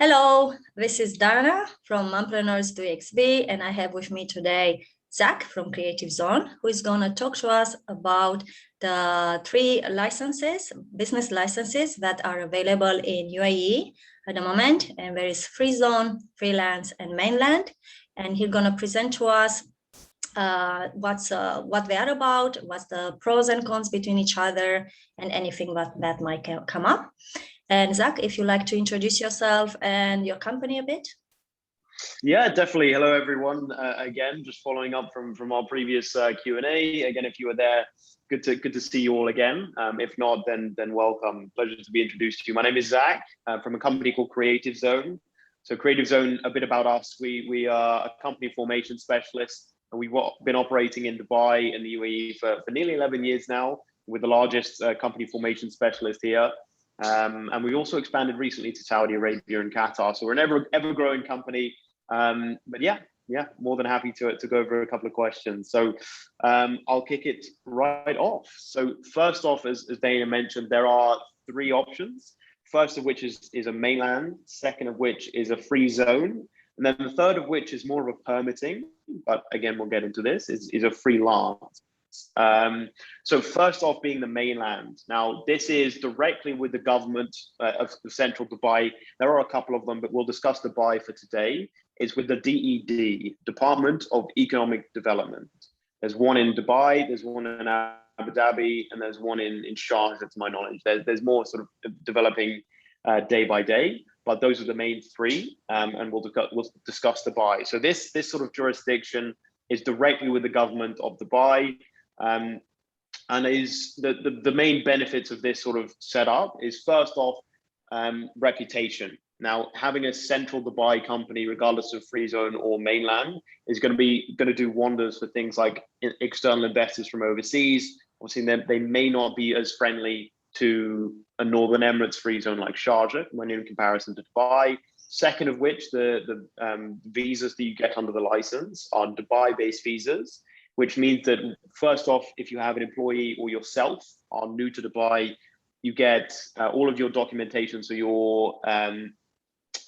Hello, this is Dana from Mompreneurs to XB, and I have with me today Zach from Creative Zone, who is going to talk to us about the three licenses, business licenses that are available in UAE at the moment. And there is Free Zone, Freelance, and Mainland. And he's going to present to us what they are about, what's the pros and cons between each other, and anything that might come up. And Zach, if you'd like to introduce yourself and your company a bit. Yeah, definitely. Hello, everyone. Again, just following up from our previous Q&A. Again, if you were there, good to see you all again. If not, then welcome. Pleasure to be introduced to you. My name is Zach from a company called Creative Zone. So Creative Zone, a bit about us. We are a company formation specialist, and we've been operating in Dubai and the UAE for nearly 11 years now. We're the largest company formation specialist here. And we also expanded recently to Saudi Arabia and Qatar. So we're an ever-growing company. But yeah, more than happy to go over a couple of questions. So I'll kick it right off. So first off, as Dana mentioned, there are three options. First of which is a mainland, second of which is a free zone, and then the third of which is more of a permitting, but again, we'll get into this, is a freelance. So first off, being the mainland. Now, this is directly with the government of central Dubai. There are a couple of them, but we'll discuss Dubai for today. It's with the DED, Department of Economic Development. There's one in Dubai, there's one in Abu Dhabi, and there's one in Sharjah, to my knowledge. There's more sort of developing day by day, but those are the main three, and we'll discuss Dubai. So this sort of jurisdiction is directly with the government of Dubai. And is the main benefits of this sort of setup is first off, reputation. Now, having a central Dubai company, regardless of free zone or mainland, is going to do wonders for things like external investors from overseas. Obviously, they may not be as friendly to a Northern Emirates free zone like Sharjah when in comparison to Dubai. Second of which, the visas that you get under the license are Dubai-based visas, which means that first off, if you have an employee or yourself are new to Dubai, you get all of your documentation. So your,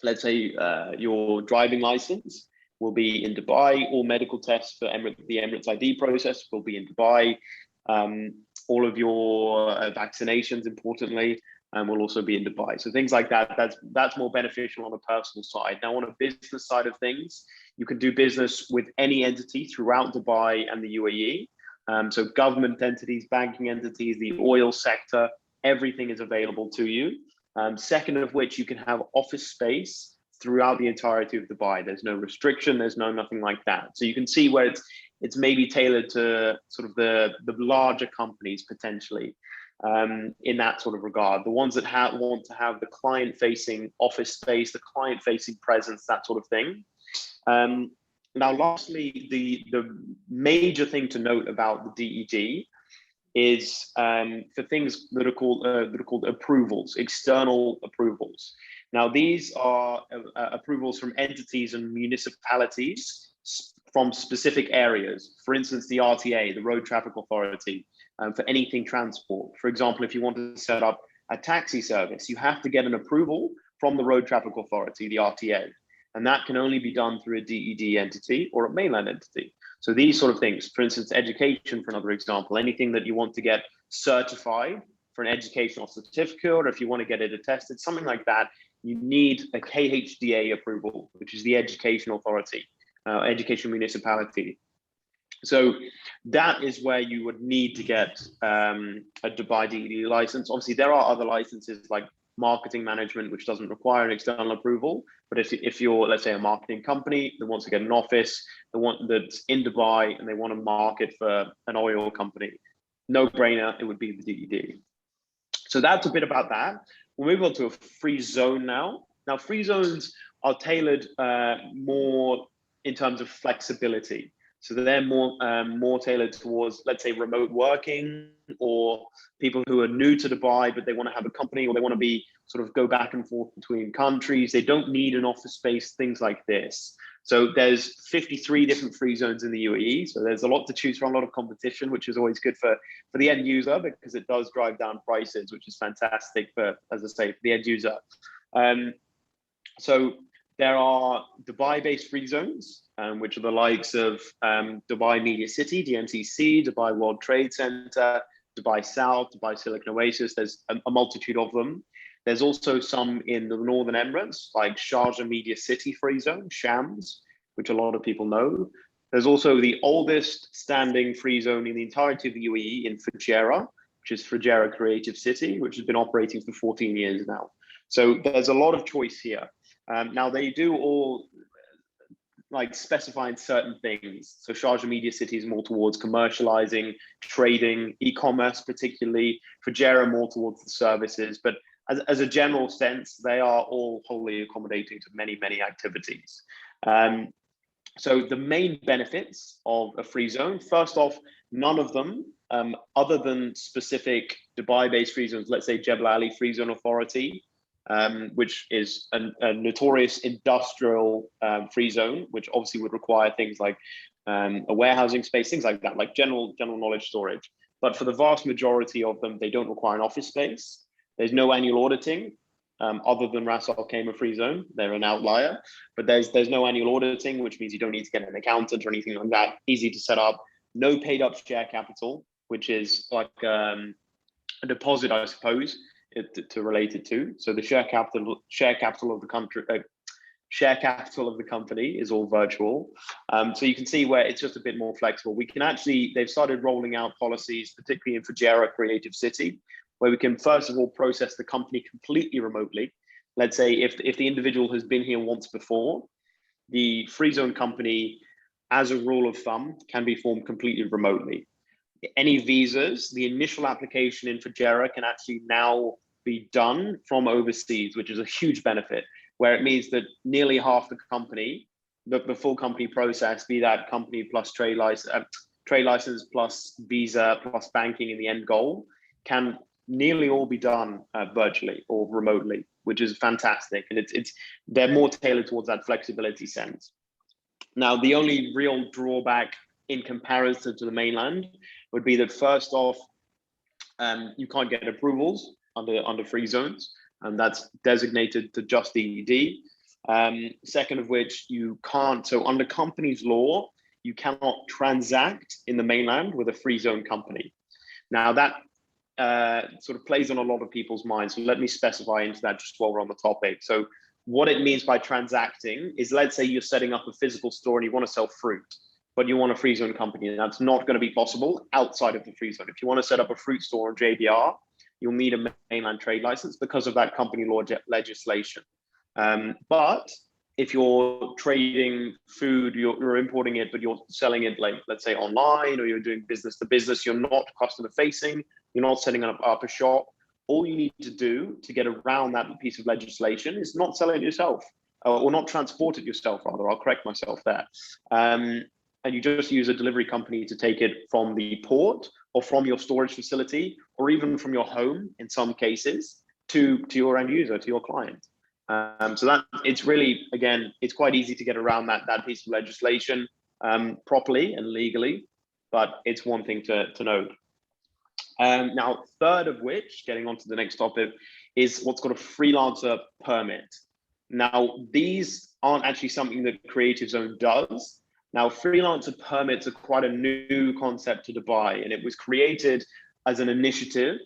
let's say your driving license will be in Dubai. All medical tests for the Emirates ID process will be in Dubai. All of your vaccinations, importantly, will also be in Dubai. So things like that, that's more beneficial on the personal side. Now, on a business side of things, you can do business with any entity throughout Dubai and the UAE. So government entities, banking entities, the oil sector, everything is available to you. Second of which, you can have office space throughout the entirety of Dubai. There's no restriction, there's nothing like that. So you can see where it's maybe tailored to sort of the larger companies potentially. In that sort of regard, the ones that want to have the client-facing office space, the client-facing presence, that sort of thing. Now, lastly, the major thing to note about the DED is for things that are called approvals, external approvals. Now, these are approvals from entities and municipalities from specific areas. For instance, the RTA, the Road Traffic Authority. For anything transport. For example, if you want to set up a taxi service, you have to get an approval from the Road Traffic Authority, the RTA, and that can only be done through a DED entity or a mainland entity. So these sort of things, for instance, education, for another example, anything that you want to get certified for an educational certificate, or if you want to get it attested, something like that, you need a KHDA approval, which is the Education Authority, Education Municipality. So that is where you would need to get a Dubai DED license. Obviously, there are other licenses like marketing management, which doesn't require an external approval. But if you're, let's say, a marketing company that wants to get an office, that's in Dubai, and they want to market for an oil company, no brainer, it would be the DED. So that's a bit about that. We'll move on to a free zone now. Now, free zones are tailored more in terms of flexibility. So they're more tailored towards, let's say, remote working, or people who are new to Dubai, but they want to have a company, or they want to be sort of go back and forth between countries. They don't need an office space, things like this. So there's 53 different free zones in the UAE. So there's a lot to choose from, a lot of competition, which is always good for the end user, because it does drive down prices, which is fantastic for, as I say, for the end user. So there are Dubai-based free zones, which are the likes of Dubai Media City, DMCC, Dubai World Trade Center, Dubai South, Dubai Silicon Oasis. There's a multitude of them. There's also some in the Northern Emirates, like Sharjah Media City Free Zone, Shams, which a lot of people know. There's also the oldest standing free zone in the entirety of the UAE in Fujairah, which is Fujairah Creative City, which has been operating for 14 years now. So there's a lot of choice here. Now they do all like specifying certain things. So Sharjah Media City is more towards commercializing, trading, e-commerce particularly, Fujairah more towards the services, but as a general sense, they are all wholly accommodating to many, many activities. So the main benefits of a free zone, first off, none of them, other than specific Dubai-based free zones, let's say Jebel Ali Free Zone Authority, which is a notorious industrial free zone, which obviously would require things like a warehousing space, things like that, like general knowledge storage. But for the vast majority of them, they don't require an office space. There's no annual auditing, other than Ras Al Khaimah Free Zone. They're an outlier, but there's no annual auditing, which means you don't need to get an accountant or anything like that. Easy to set up. No paid up share capital, which is like a deposit, I suppose, to relate it to. So the share capital of the country, share capital of the company is all virtual. So you can see where it's just a bit more flexible. We can actually, they've started rolling out policies, particularly in Fujairah Creative City, where we can first of all process the company completely remotely. Let's say if the individual has been here once before, the free zone company, as a rule of thumb, can be formed completely remotely. Any visas, the initial application in Fujairah can actually now be done from overseas, which is a huge benefit, where it means that nearly half the company, the full company process, be that company plus trade license plus visa plus banking in the end goal, can nearly all be done virtually or remotely, which is fantastic. And they're more tailored towards that flexibility sense. Now, the only real drawback in comparison to the mainland would be that first off, you can't get approvals under free zones, and that's designated to just the ED. Second of which, you can't, so under company's law, you cannot transact in the mainland with a free zone company. Now that sort of plays on a lot of people's minds. So let me specify into that just while we're on the topic. So what it means by transacting is, let's say you're setting up a physical store and you want to sell fruit, but you want a free zone company, and that's not going to be possible outside of the free zone. If you want to set up a fruit store on JBR, you'll need a mainland trade license because of that company law legislation. But if you're trading food, you're importing it, but you're selling it, like, let's say online, or you're doing business to business, you're not customer facing, you're not setting up a shop. All you need to do to get around that piece of legislation is not sell it yourself, or not transport it yourself, rather. I'll correct myself there. And you just use a delivery company to take it from the port or from your storage facility, or even from your home in some cases, to your end user, to your client. So that it's really, again, it's quite easy to get around that piece of legislation properly and legally, but it's one thing to note. Now, third of which, getting on to the next topic, is what's called a freelancer permit. Now, these aren't actually something that Creative Zone does. Now, freelancer permits are quite a new concept to Dubai, and it was created as an initiative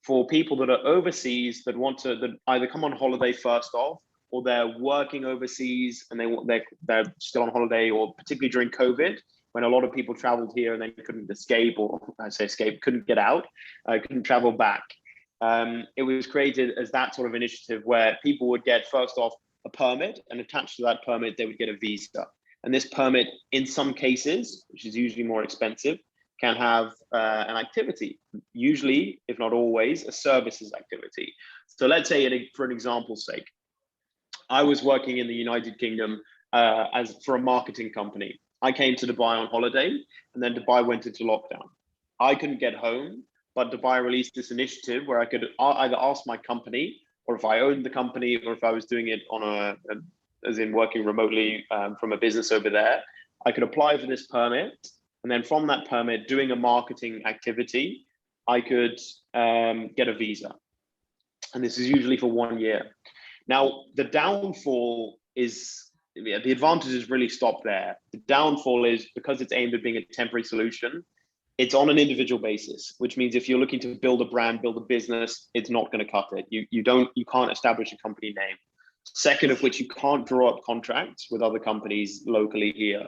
for people that are overseas that want to that either come on holiday first off, or they're working overseas and they're still on holiday, or particularly during COVID, when a lot of people traveled here and they couldn't escape, or I say escape, couldn't get out, couldn't travel back. It was created as that sort of initiative where people would get first off a permit, and attached to that permit, they would get a visa. And this permit, in some cases, which is usually more expensive, can have an activity, usually, if not always, a services activity. So let's say, for an example's sake, I was working in the United Kingdom for a marketing company. I came to Dubai on holiday, and then Dubai went into lockdown. I couldn't get home, but Dubai released this initiative where I could either ask my company, or if I owned the company, or if I was doing it on as in working remotely from a business over there, I could apply for this permit. And then from that permit, doing a marketing activity, I could get a visa. And this is usually for 1 year. Now, the downfall is, the advantages really stop there. The downfall is because it's aimed at being a temporary solution, it's on an individual basis, which means if you're looking to build a brand, build a business, it's not going to cut it. You can't establish a company name. Second of which, you can't draw up contracts with other companies locally here.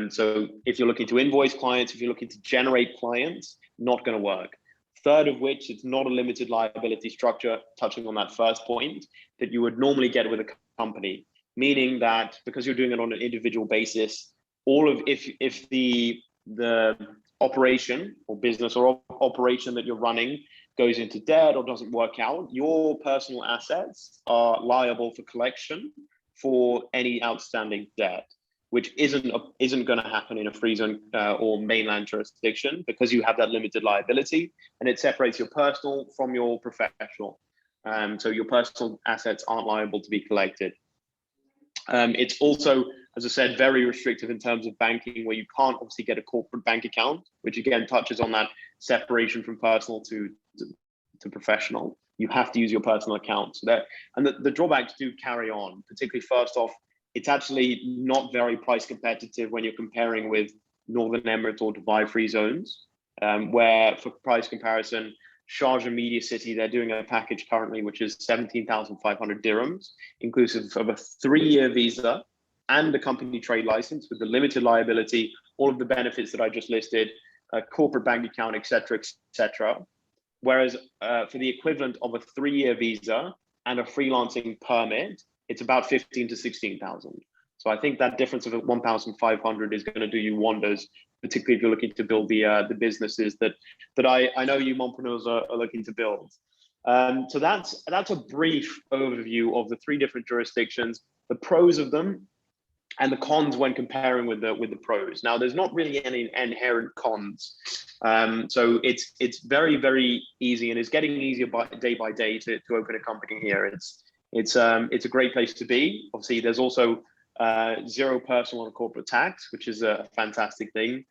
So if you're looking to invoice clients, if you're looking to generate clients, not going to work. Third of which, it's not a limited liability structure, touching on that first point, that you would normally get with a company, meaning that because you're doing it on an individual basis, if the operation or business or operation that you're running goes into debt or doesn't work out, your personal assets are liable for collection for any outstanding debt, which isn't going to happen in a free zone or mainland jurisdiction, because you have that limited liability, and it separates your personal from your professional. So your personal assets aren't liable to be collected. It's also, as I said, very restrictive in terms of banking, where you can't obviously get a corporate bank account, which again touches on that separation from personal to professional. You have to use your personal account. So the drawbacks do carry on, particularly first off, it's actually not very price competitive when you're comparing with Northern Emirates or Dubai free zones, where for price comparison, Sharjah Media City, they're doing a package currently, which is 17,500 dirhams, inclusive of a 3-year visa and a company trade license with the limited liability, all of the benefits that I just listed, a corporate bank account, etc., etc. Whereas for the equivalent of a 3-year visa and a freelancing permit, it's about 15 to 16,000. So I think that difference of 1,500 is going to do you wonders, particularly if you're looking to build the businesses that I know you mompreneurs are looking to build. So that's a brief overview of the 3 different jurisdictions, the pros of them, and the cons when comparing with the pros. Now, there's not really any inherent cons. So it's very, very easy, and it's getting easier day by day to open a company here. It's a great place to be. Obviously, there's also 0 personal and corporate tax, which is a fantastic thing.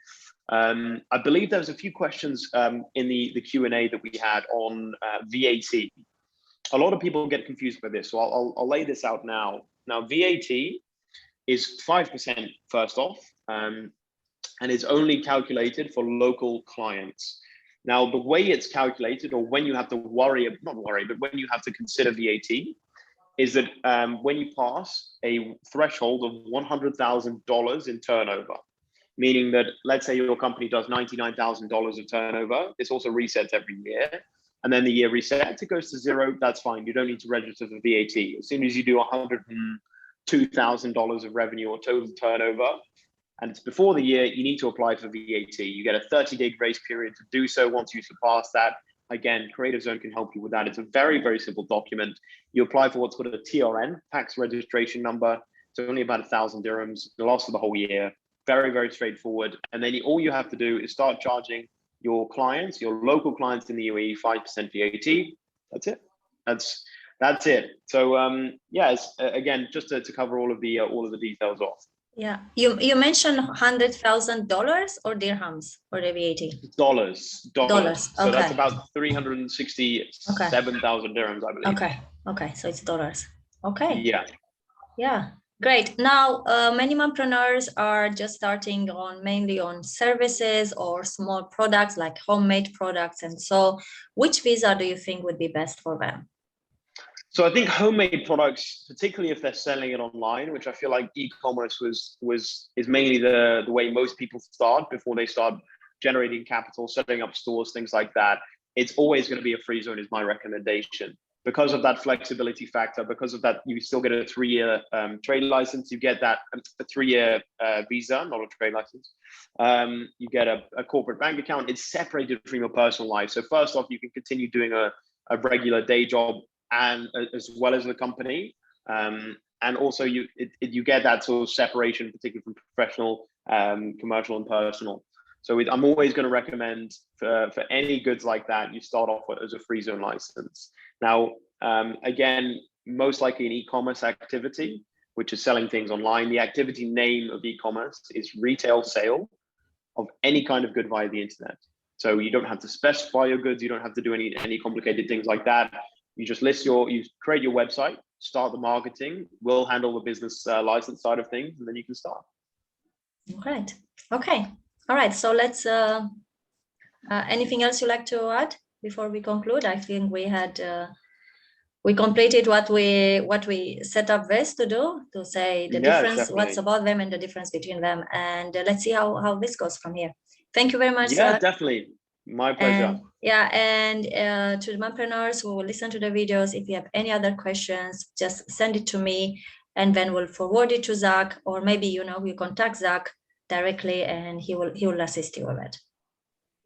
I believe there was a few questions in the Q&A that we had on VAT. A lot of people get confused by this, so I'll lay this out now. Now, VAT is 5% first off, and it's only calculated for local clients. Now, the way it's calculated, or when you have to not worry, but when you have to consider VAT, is that when you pass a threshold of $100,000 in turnover, meaning that, let's say your company does $99,000 of turnover, this also resets every year, and then the year resets, it goes to 0, that's fine. You don't need to register for VAT. As soon as you do $102,000 of revenue or total turnover, and it's before the year, you need to apply for VAT. You get a 30-day grace period to do so. Once you surpass that, again, Creative Zone can help you with that. It's a very, very simple document. You apply for what's called a TRN, tax registration number. It's only about 1,000 dirhams. It lasts for the whole year. Very, very straightforward. And then all you have to do is start charging your clients, your local clients in the UAE, 5% VAT. That's it. That's it. So yes, again, just to cover all of the details off. Yeah, you mentioned $100,000 or dirhams for the VAT? Dollars. So Okay. that's about 367,000 dirhams, I believe. Okay. So it's dollars. Okay. Yeah. Great. Now, many mompreneurs are just starting mainly on services or small products like homemade products. And so which visa do you think would be best for them? So I think homemade products, particularly if they're selling it online, which I feel like e-commerce is mainly the way most people start before they start generating capital, setting up stores, things like that. It's always going to be a free zone is my recommendation. Because of that flexibility factor, because of that, you still get a 3-year trade license. You get that a 3-year visa, not a trade license. You get a corporate bank account. It's separated from your personal life. So first off, you can continue doing a regular day job, and as well as the company, and also you get that sort of separation, particularly from professional, commercial, and personal. So I'm always going to recommend for any goods like that, you start off as a free zone license. Now, again, most likely an e-commerce activity, which is selling things online. The activity name of e-commerce is retail sale of any kind of good via the internet. So you don't have to specify your goods. You don't have to do any complicated things like that. You just you create your website, start the marketing. We'll handle the business license side of things, and then you can start. Great. Okay. All right. So let's. Anything else you'd like to add before we conclude? I think we had. We completed what we set up this to do, to say the difference, definitely. what's about them and the difference between them. And let's see how this goes from here. Thank you very much. Yeah, definitely. My pleasure. And to the mompreneurs who will listen to the videos, if you have any other questions, just send it to me, and then we'll forward it to Zach, or maybe, you contact Zach directly and he will assist you with it.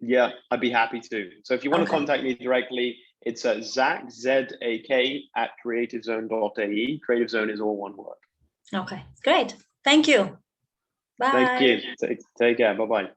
Yeah, I'd be happy to. So if you want to contact me directly, it's Zach, Z-A-K, at creativezone.ae. Creative Zone is all one word. Okay, great. Thank you. Bye. Thank you. Take care. Bye-bye.